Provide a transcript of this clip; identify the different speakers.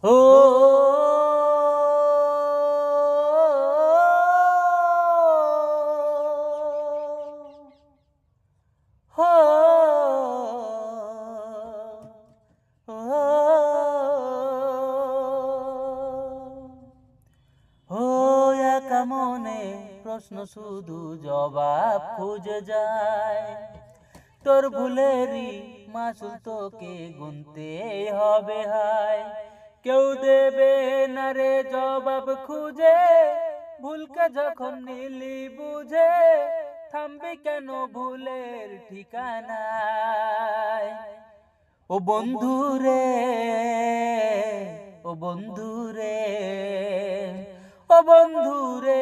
Speaker 1: ও হো ও একা মনে প্রশ্ন শুধু জবাব খুঁজে যায়। তোর ভুলেরই মাসুল তোকে গুনতে হবে হায়। কেউ দেবে না রে জবাব খুঁজে, ভুলকে যখন নিলি বুঝে থামবি কেন ভুলের ঠিকানায়। ও বন্ধু রে, ও বন্ধু রে, ও বন্ধু রে,